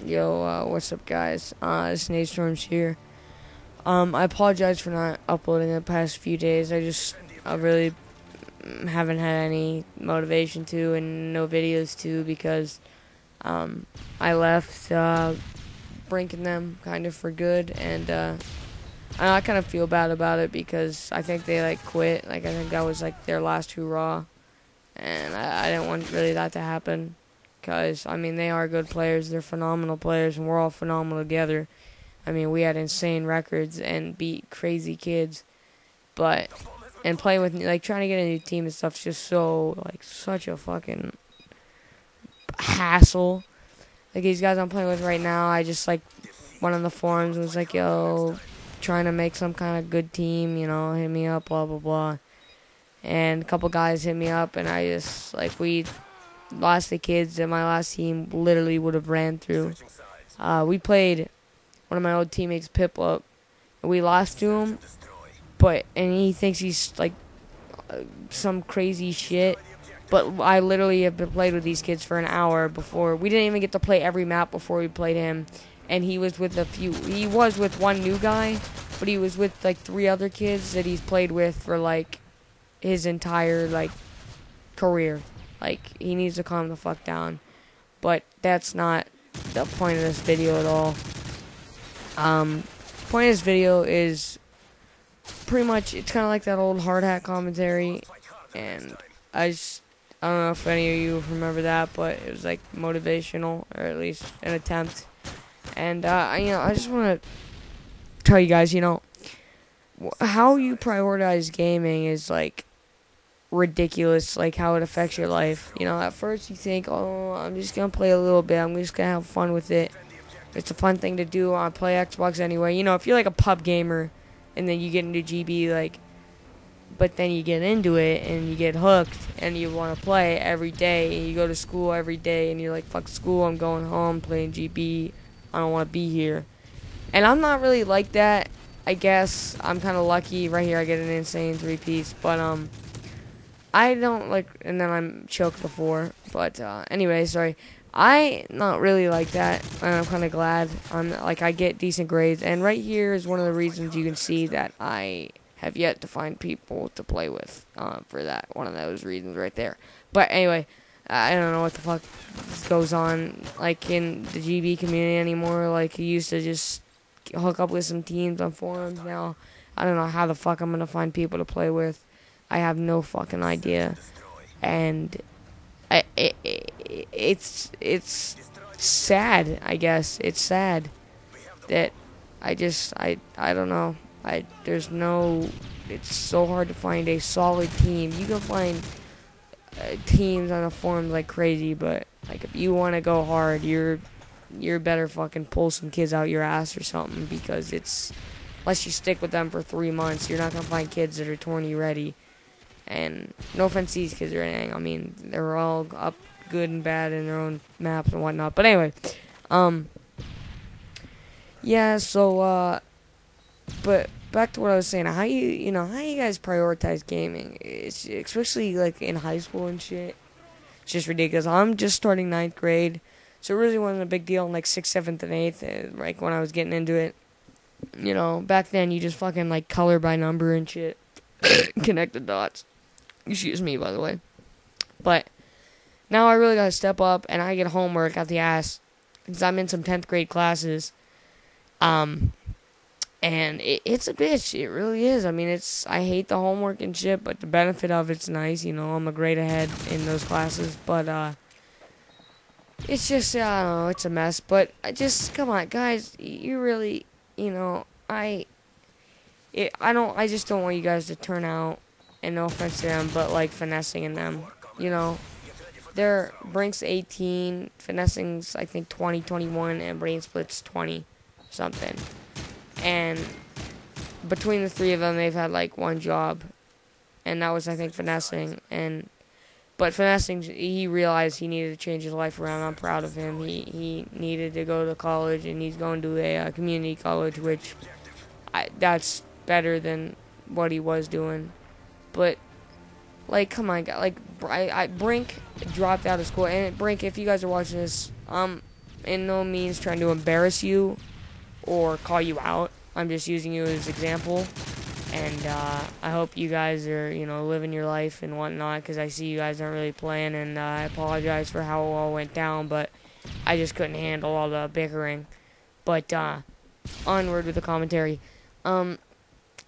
Yo, what's up, guys? It's Nadestorms here. I apologize for not uploading the past few days. I really haven't had any motivation to and no videos to because, I left, Brink and them kind of for good, and, I kind of feel bad about it because I think they, quit. I think that was, their last hurrah, and I didn't want really that to happen. Because, they are good players. They're phenomenal players, and we're all phenomenal together. We had insane records and beat crazy kids. And playing with, trying to get a new team and stuff is just such a fucking hassle. These guys I'm playing with right now, I just, went on the forums and was like, yo, trying to make some kind of good team, hit me up, blah, blah, blah. And a couple guys hit me up, and I just, we lost the kids that my last team literally would have ran through. We played one of my old teammates, Piplup, and we lost to him, and he thinks he's some crazy shit, but I literally have been played with these kids for an hour before. We didn't even get to play every map before we played him, and he was with one new guy, but he was with 3 other kids that he's played with for his entire career. He needs to calm the fuck down. But that's not the point of this video at all. Point of this video is pretty much, it's kind of like that old hard hat commentary. And I don't know if any of you remember that, but it was motivational, or at least an attempt. And, I just want to tell you guys, how you prioritize gaming is ridiculous, how it affects your life. At first you think, oh, I'm just gonna play a little bit, I'm just gonna have fun with it, it's a fun thing to do, I play Xbox anyway. If you're a pub gamer and then you get into GB, but then you get into it and you get hooked and you want to play every day and you go to school every day and you're like, fuck school, I'm going home playing GB, I don't want to be here. And I'm not really like that. I guess I'm kind of lucky. Right here I get an insane 3-piece, but I don't and then I'm choked before, but anyway, sorry. I not really like that, and I'm kind of glad. I get decent grades, and right here is one of the reasons you can see that I have yet to find people to play with, for that, one of those reasons right there. But anyway, I don't know what the fuck goes on, in the GB community anymore. You used to just hook up with some teams on forums. Now, I don't know how the fuck I'm gonna find people to play with. I have no fucking idea, and it's sad. I guess it's sad that I don't know. It's so hard to find a solid team. You can find teams on the forums like crazy, but if you want to go hard, you're better fucking pull some kids out your ass or something, because unless you stick with them for 3 months, you're not gonna find kids that are tourney ready. And no offense to these kids or anything. They're all up good and bad in their own maps and whatnot. But anyway, yeah. So, but back to what I was saying. How you guys prioritize gaming? It's especially in high school and shit. It's just ridiculous. I'm just starting 9th grade, so it really wasn't a big deal in 6th, 7th, and 8th. When I was getting into it, back then you just fucking color by number and shit, connect the dots. Excuse me, by the way. But now I really gotta step up, and I get homework out the ass because I'm in some 10th grade classes. And it's a bitch. It really is. I hate the homework and shit, but the benefit of it's nice. I'm a grade ahead in those classes. But it's just, I don't know, it's a mess. But come on, guys. You really, I just don't want you guys to turn out, and no offense to them, but finessing in them. Their Brink's 18, finessing's I think 20, 21, and Brain Split's 20 something. And between the 3 of them, they've had 1 job, and that was I think finessing. But finessing, he realized he needed to change his life around. I'm proud of him. He needed to go to college, and he's going to a community college, which that's better than what he was doing. But come on, guys. Brink dropped out of school, and Brink, if you guys are watching this, in no means trying to embarrass you or call you out. I'm just using you as an example. And I hope you guys are, living your life and whatnot, because I see you guys aren't really playing, and I apologize for how it all went down, but I just couldn't handle all the bickering. But onward with the commentary. How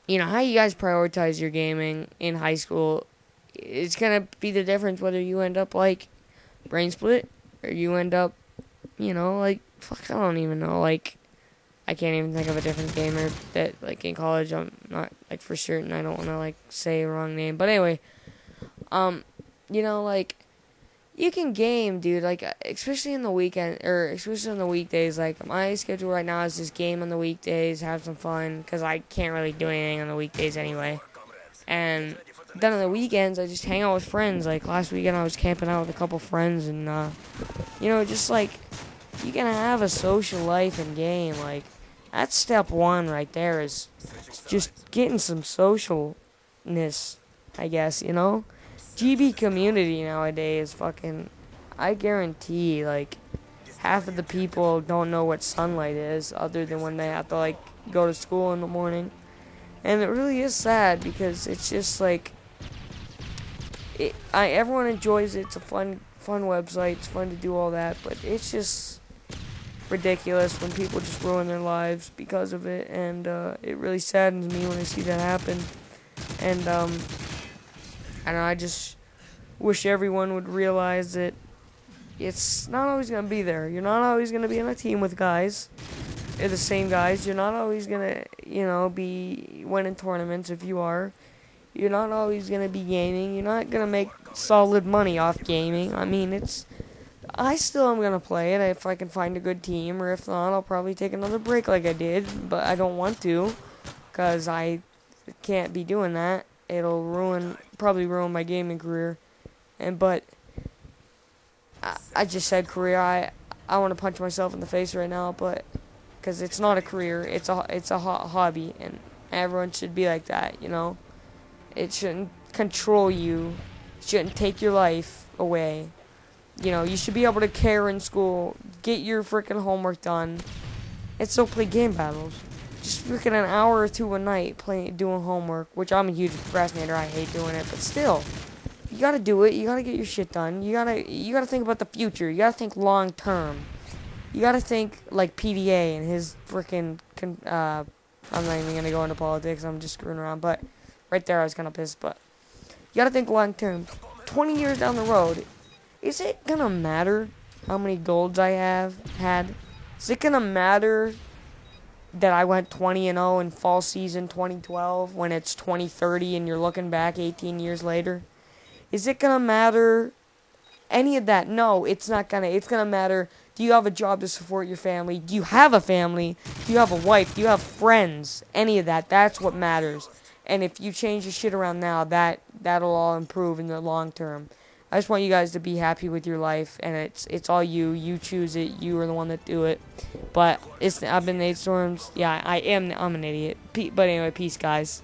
you guys prioritize your gaming in high school, it's going to be the difference whether you end up like brain split or you end up, fuck, I don't even know, I can't even think of a different gamer that, in college, I'm not, for certain, I don't want to, say a wrong name. But anyway, you can game, dude, especially in the weekend, or especially on the weekdays. My schedule right now is just game on the weekdays, have some fun, because I can't really do anything on the weekdays anyway. And then on the weekends, I just hang out with friends. Last weekend, I was camping out with a couple friends, and, you can have a social life and game. That's step one right there, is just getting some socialness, I guess, GB community nowadays, I guarantee, half of the people don't know what sunlight is, other than when they have to, go to school in the morning. And it really is sad, because it's just, everyone enjoys it. It's a fun website. It's fun to do all that, but it's just ridiculous when people just ruin their lives because of it, and it really saddens me when I see that happen. And I don't know, I just wish everyone would realize that it's not always going to be there. You're not always going to be on a team with guys. They're the same guys. You're not always going to, be winning tournaments. If you are, you're not always going to be gaming. You're not going to make solid money off gaming. I mean, I still am going to play it if I can find a good team, or if not, I'll probably take another break like I did, but I don't want to, because I can't be doing that. It'll probably ruin my gaming career. But I just said career. I want to punch myself in the face right now, but because it's not a career, it's a hobby, and everyone should be like that, It shouldn't control you. It shouldn't take your life away. You should be able to care in school, get your freaking homework done, and still play game battles. Just freaking an hour or two a night doing homework, which I'm a huge procrastinator. I hate doing it, but still, you gotta do it. You gotta get your shit done. You gotta think about the future. You gotta think long term. You gotta think like PDA and his freaking. I'm not even gonna go into politics. I'm just screwing around. But right there, I was kind of pissed. But you gotta think long term. 20 years down the road, is it gonna matter how many golds I have had? Is it gonna matter that I went 20-0 in fall season 2012 when it's 2030 and you're looking back 18 years later? Is it gonna matter any of that? No, it's not gonna. It's gonna matter, do you have a job to support your family? Do you have a family? Do you have a wife? Do you have friends? Any of that. That's what matters. And if you change your shit around now, that'll all improve in the long term. I just want you guys to be happy with your life, and it's all you. You choose it. You are the one that do it. But I've been Nadestorms. Yeah, I'm an idiot. But anyway, peace, guys.